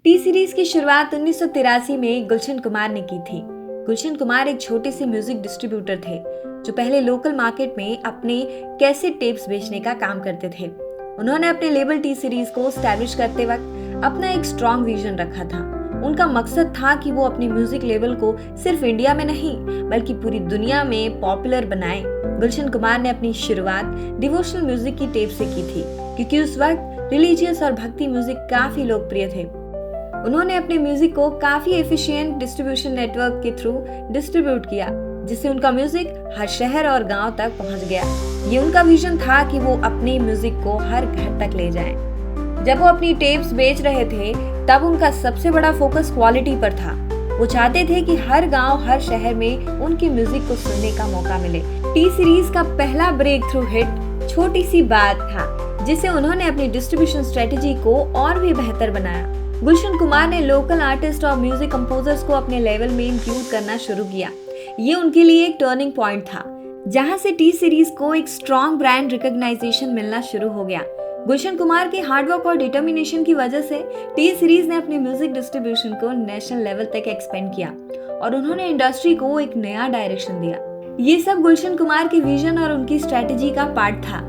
T series की शुरुआत 1983 में गुलशन कुमार ने की थी। गुलशन कुमार एक छोटे से म्यूजिक डिस्ट्रीब्यूटर थे जो पहले लोकल मार्केट में अपने कैसेट टेप्स बेचने का काम करते थे। उन्होंने अपने लेबल टी सीरीज को स्टैब्लिश करते वक्त अपना एक स्ट्रॉन्ग विजन रखा था। उनका मकसद था कि वो अपने म्यूजिक लेबल को सिर्फ इंडिया में नहीं बल्कि पूरी दुनिया में पॉपुलर बनाएं। गुलशन कुमार ने अपनी शुरुआत डिवोशनल म्यूजिक की टेप से की थी क्योंकि उस वक्त रिलीजियस और भक्ति म्यूजिक काफी लोकप्रिय थे। उन्होंने अपने म्यूजिक को काफी एफिशिएंट डिस्ट्रीब्यूशन नेटवर्क के थ्रू डिस्ट्रीब्यूट किया जिससे उनका म्यूजिक हर शहर और गांव तक पहुंच गया। ये उनका विजन था कि वो अपने म्यूजिक को हर घर तक ले जाएं। जब वो अपनी टेप्स बेच रहे थे तब उनका सबसे बड़ा फोकस क्वालिटी पर था। वो चाहते थे कि हर गांव हर शहर में उनके म्यूजिक को सुनने का मौका मिले। टी सीरीज का पहला ब्रेक थ्रू हिट छोटी सी बात था जिसे उन्होंने अपनी डिस्ट्रीब्यूशन स्ट्रेटेजी को और भी बेहतर बनाया। गुलशन कुमार ने लोकल आर्टिस्ट और म्यूजिक कंपोजर्स को अपने लेवल में इंक्लूड करना शुरू किया। ये उनके लिए एक टर्निंग पॉइंट था जहां से टी सीरीज को एक स्ट्रॉन्ग ब्रांड रिकॉग्नाइजेशन मिलना शुरू हो गया। गुलशन कुमार के हार्डवर्क और डिटर्मिनेशन की वजह से टी सीरीज ने अपने म्यूजिक डिस्ट्रीब्यूशन को नेशनल लेवल तक एक्सपेंड किया और उन्होंने इंडस्ट्री को एक नया डायरेक्शन दिया। ये सब गुलशन कुमार के विजन और उनकी स्ट्रेटेजी का पार्ट था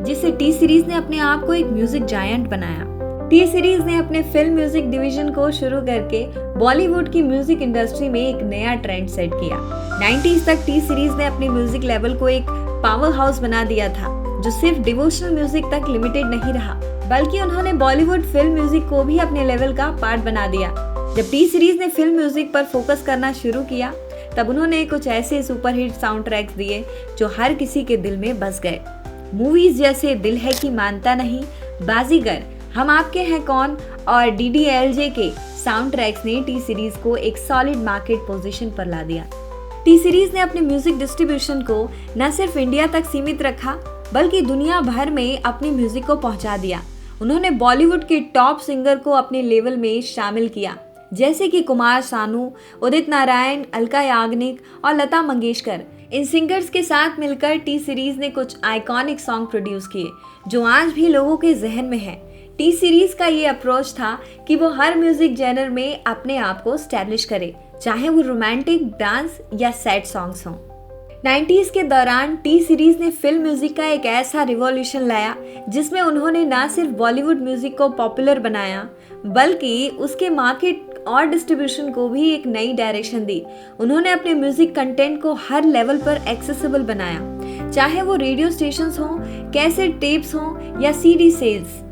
जिससे टी सीरीज ने अपने आप को एक म्यूजिक जायंट बनाया। टी सीरीज ने अपने फिल्म म्यूजिक डिवीजन को शुरू करके बॉलीवुड की म्यूजिक इंडस्ट्री में एक नया ट्रेंड सेट किया। 90s तक टी सीरीज ने अपने म्यूजिक लेवल को एक पावर हाउस बना दिया था जो सिर्फ डिवोशनल म्यूजिक तक लिमिटेड नहीं रहा बल्कि उन्होंने बॉलीवुड फिल्म म्यूजिक को भी अपने लेवल का पार्ट बना दिया। जब टी सीरीज ने फिल्म म्यूजिक पर फोकस करना शुरू किया तब उन्होंने कुछ ऐसे सुपरहिट साउंड ट्रैक्स दिए जो हर किसी के दिल में बस गए। मूवीज जैसे दिल है कि मानता नहीं, बाजीगर, हम आपके हैं कौन और DDLJ के साउंड ट्रैक्स ने टी सीरीज को एक सॉलिड मार्केट पोजीशन पर ला दिया। टी सीरीज ने अपने म्यूजिक डिस्ट्रीब्यूशन को न सिर्फ इंडिया तक सीमित रखा बल्कि दुनिया भर में अपने म्यूजिक को पहुंचा दिया। उन्होंने बॉलीवुड के टॉप सिंगर को अपने लेवल में शामिल किया जैसे कि कुमार सानू, उदित नारायण, अलका याग्निक और लता मंगेशकर। इन सिंगर्स के साथ मिलकर टी सीरीज ने कुछ आइकॉनिक सॉन्ग प्रोड्यूस किए जो आज भी लोगों के जहन में है। टी सीरीज का ये अप्रोच था कि वो हर म्यूजिक जेनर में अपने आप को स्टैब्लिश करे, चाहे वो रोमांटिक, डांस या सैड सॉन्ग्स हों। 90s के दौरान टी सीरीज ने फिल्म म्यूजिक का एक ऐसा रिवॉल्यूशन लाया जिसमें उन्होंने न सिर्फ बॉलीवुड म्यूजिक को पॉपुलर बनाया बल्कि उसके मार्केट और डिस्ट्रीब्यूशन को भी एक नई डायरेक्शन दी। उन्होंने अपने म्यूजिक कंटेंट को हर लेवल पर एक्सेसिबल बनाया, चाहे वो रेडियो स्टेशंस हों, कैसेट टेप्स हों या CD सेल्स।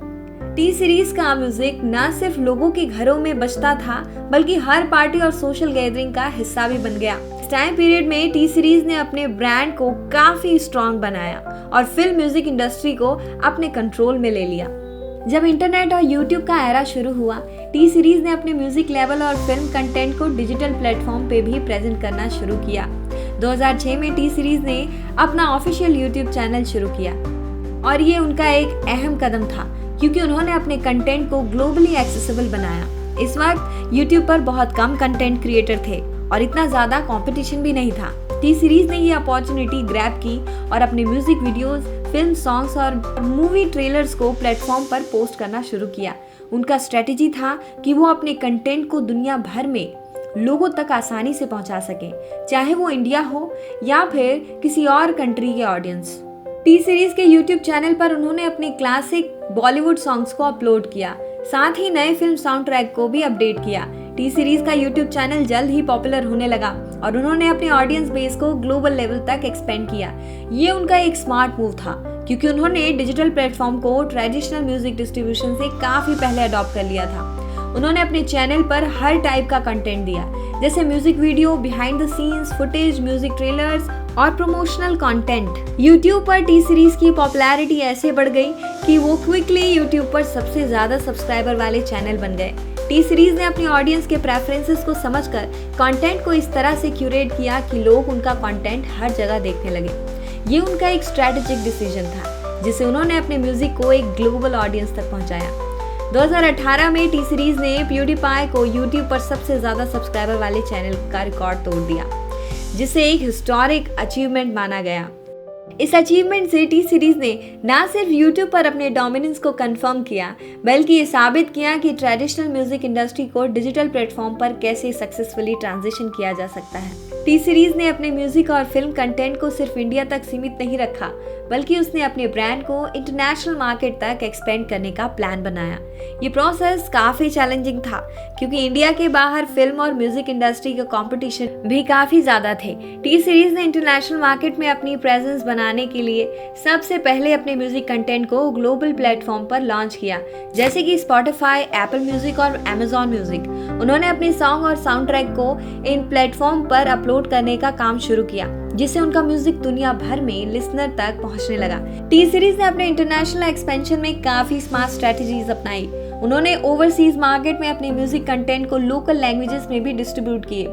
टी सीरीज का म्यूजिक न सिर्फ लोगों के घरों में बजता था बल्कि हर पार्टी और सोशल गैदरिंग का हिस्सा भी बन गया। इस टाइम पीरियड में टी सीरीज ने अपने ब्रांड को काफी स्ट्रॉन्ग बनाया और फिल्म म्यूजिक इंडस्ट्री को अपने कंट्रोल में ले लिया। जब इंटरनेट और यूट्यूब का एरा शुरू हुआ, टी सीरीज ने अपने म्यूजिक लेवल और फिल्म कंटेंट को डिजिटल प्लेटफॉर्म पे भी प्रेजेंट करना शुरू किया। 2006 में टी सीरीज ने अपना ऑफिशियल यूट्यूब चैनल शुरू किया और ये उनका एक अहम कदम था क्योंकि उन्होंने अपने कंटेंट को ग्लोबली एक्सेसिबल बनाया। इस वक्त यूट्यूब पर बहुत कम कंटेंट क्रिएटर थे और इतना ज्यादा कंपटीशन भी नहीं था। टी सीरीज ने ये अपॉर्चुनिटी ग्रैब की और अपने म्यूजिक वीडियोस, फिल्म सॉन्ग्स और मूवी ट्रेलर्स को प्लेटफॉर्म पर पोस्ट करना शुरू किया। उनका स्ट्रेटेजी था कि वो अपने कंटेंट को दुनिया भर में लोगों तक आसानी से पहुंचा सके, चाहे वो इंडिया हो या फिर किसी और कंट्री के ऑडियंस। टी सीरीज के यूट्यूब चैनल पर उन्होंने अपने क्लासिक बॉलीवुड सॉन्ग्स को अपलोड किया, साथ ही नए फिल्म साउंड ट्रैक को भी अपडेट किया। टी सीरीज का यूट्यूब चैनल जल्द ही पॉपुलर होने लगा और उन्होंने अपने ऑडियंस बेस को ग्लोबल लेवल तक एक्सपेंड किया। ये उनका एक स्मार्ट मूव था क्योंकि उन्होंने डिजिटल प्लेटफॉर्म को ट्रेडिशनल म्यूजिक डिस्ट्रीब्यूशन से काफी पहले अडॉप्ट कर लिया था। उन्होंने अपने चैनल पर हर टाइप का कंटेंट दिया जैसे music video, behind the scenes footage, music trailers और प्रमोशनल कंटेंट। यूट्यूब पर टी सीरीज की पॉपुलैरिटी ऐसे बढ़ गई कि वो क्विकली यूट्यूब पर सबसे ज्यादा सब्सक्राइबर वाले चैनल बन गए। टी सीरीज ने अपनी ऑडियंस के प्रेफरेंसेस को समझकर कंटेंट को इस तरह से क्यूरेट किया कि लोग उनका कंटेंट हर जगह देखने लगे। ये उनका एक स्ट्रैटेजिक डिसीजन था जिससे उन्होंने अपने म्यूजिक को एक ग्लोबल ऑडियंस तक पहुंचाया। 2018 में टी सीरीज ने प्यूडीपाई को यूट्यूब पर सबसे ज्यादा सब्सक्राइबर वाले चैनल का रिकॉर्ड तोड़ दिया जिसे एक हिस्टोरिक अचीवमेंट माना गया। इस अचीवमेंट से टी सीरीज ने ना सिर्फ यूट्यूब पर अपने डोमिनेंस को कंफर्म किया, बल्कि ये साबित किया कि ट्रेडिशनल म्यूजिक इंडस्ट्री को डिजिटल प्लेटफॉर्म पर कैसे सक्सेसफुली ट्रांजिशन किया जा सकता है। टी सीरीज ने अपने म्यूजिक और फिल्म कंटेंट को सिर्फ इंडिया तक सीमित नहीं रखा, बल्कि उसने अपने ब्रांड को इंटरनेशनल मार्केट तक एक्सपेंड करने का प्लान बनाया। ये प्रोसेस काफी चैलेंजिंग था, क्योंकि इंडिया के बाहर फिल्म और म्यूजिक इंडस्ट्री का कंपटीशन भी काफी ज्यादा थे। टी सीरीज ने इंटरनेशनल मार्केट में अपनी प्रेजेंस बनाने के लिए सबसे पहले अपने म्यूजिक कंटेंट को ग्लोबल प्लेटफॉर्म पर लॉन्च किया, जैसे कि स्पॉटिफाई, एप्पल म्यूजिक और अमेजॉन म्यूजिक। उन्होंने अपने सॉन्ग और साउंड ट्रैक को इन प्लेटफॉर्म पर अपलोड करने का काम शुरू किया, जिससे उनका म्यूजिक दुनिया भर में लिसनर तक पहुंचने लगा। टी सीरीज ने अपने इंटरनेशनल एक्सपेंशन में काफी स्मार्ट स्ट्रेटजीज अपनाई। उन्होंने ओवरसीज मार्केट में अपने म्यूजिक कंटेंट को लोकल लैंग्वेजेस में भी डिस्ट्रीब्यूट किए,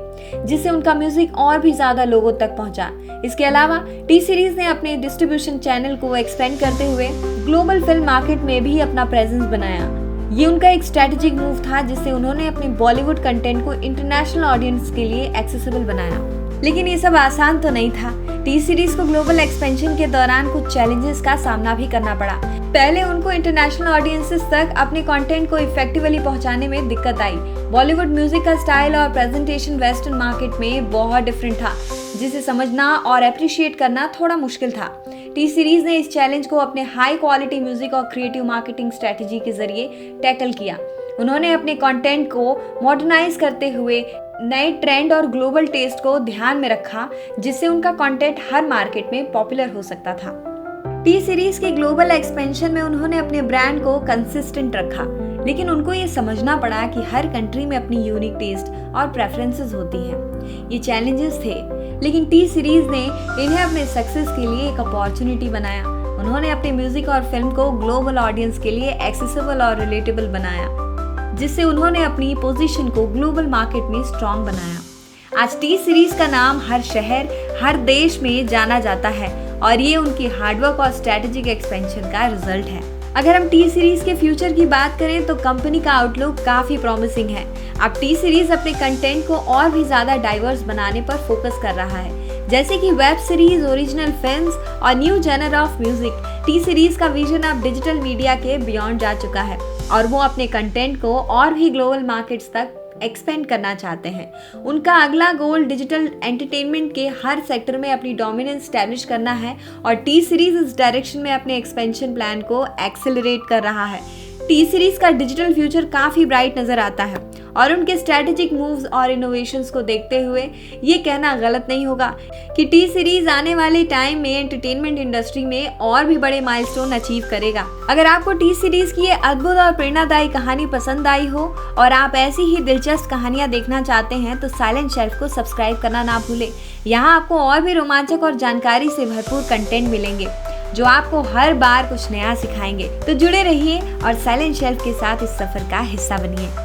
जिससे उनका म्यूजिक और भी ज्यादा लोगों तक पहुंचा। इसके अलावा टी सीरीज ने अपने डिस्ट्रीब्यूशन चैनल को एक्सपेंड करते हुए ग्लोबल फिल्म मार्केट में भी अपना प्रेजेंस बनाया। ये उनका एक स्ट्रेटेजिक मूव था, जिससे उन्होंने अपने बॉलीवुड कंटेंट को इंटरनेशनल ऑडियंस के लिए एक्सेसिबल बनाया। लेकिन ये सब आसान तो नहीं था। टी सीरीज को ग्लोबल एक्सपेंशन के दौरान कुछ चैलेंजेस का सामना भी करना पड़ा। पहले उनको इंटरनेशनल ऑडियंसेस तक अपने कंटेंट को इफेक्टिवली पहुंचाने में दिक्कत आई। बॉलीवुड म्यूजिक का स्टाइल और प्रेजेंटेशन वेस्टर्न मार्केट में बहुत डिफरेंट था, जिसे समझना और अप्रिशिएट करना थोड़ा मुश्किल था। टी सीरीज ने इस चैलेंज को अपने हाई क्वालिटी म्यूजिक और क्रिएटिव मार्केटिंग स्ट्रेटेजी के जरिए टैकल किया। उन्होंने अपने कंटेंट को मॉडर्नाइज करते हुए नए ट्रेंड और ग्लोबल टेस्ट को ध्यान में रखा, जिससे उनका कंटेंट हर मार्केट में पॉपुलर हो सकता था। टी सीरीज के ग्लोबल एक्सपेंशन में उन्होंने अपने ब्रांड को कंसिस्टेंट रखा, लेकिन उनको ये समझना पड़ा कि हर कंट्री में अपनी यूनिक टेस्ट और प्रेफरेंसेस होती हैं। ये चैलेंजेस थे, लेकिन टी सीरीज ने इन्हें अपने सक्सेस के लिए एक अपॉर्चुनिटी बनाया। उन्होंने अपने म्यूजिक और फिल्म को ग्लोबल ऑडियंस के लिए एक्सेसिबल और रिलेटेबल बनाया, जिससे उन्होंने अपनी पोजीशन को ग्लोबल मार्केट में स्ट्रॉन्ग बनाया। आज टी सीरीज का नाम हर शहर, हर देश में जाना जाता है, और ये उनकी हार्डवर्क और स्ट्रेटेजिक एक्सपेंशन का रिजल्ट है। अगर हम टी सीरीज के फ्यूचर की बात करें तो कंपनी का आउटलुक काफी प्रॉमिसिंग है। अब टी सीरीज अपने कंटेंट को और भी ज्यादा डाइवर्स बनाने पर फोकस कर रहा है, जैसे कि वेब सीरीज, ओरिजिनल फिल्म्स और new genre of music. T Series का विजन अब डिजिटल मीडिया के बियॉन्ड जा चुका है, और वो अपने कंटेंट को और भी ग्लोबल मार्केट्स तक एक्सपेंड करना चाहते हैं। उनका अगला गोल डिजिटल एंटरटेनमेंट के हर सेक्टर में अपनी डोमिनेंस स्टैब्लिश करना है, और टी सीरीज इस डायरेक्शन में अपने एक्सपेंशन प्लान को एक्सेलरेट कर रहा है। टी सीरीज का डिजिटल फ्यूचर काफी ब्राइट नजर आता है, और उनके स्ट्रेटेजिक मूव्स और इनोवेशंस को देखते हुए ये कहना गलत नहीं होगा कि टी सीरीज आने वाले टाइम में एंटरटेनमेंट इंडस्ट्री में और भी बड़े माइलस्टोन अचीव करेगा। अगर आपको टी सीरीज की ये अद्भुत और प्रेरणादायी कहानी पसंद आई हो और आप ऐसी ही दिलचस्प कहानियां देखना चाहते हैं, तो साइलेंट शेल्फ को सब्सक्राइब करना ना भूलें। यहाँ आपको और भी रोमांचक और जानकारी से भरपूर कंटेंट मिलेंगे, जो आपको हर बार कुछ नया सिखाएंगे। तो जुड़े रहिए और साइलेंट शेल्फ के साथ इस सफर का हिस्सा बनिए।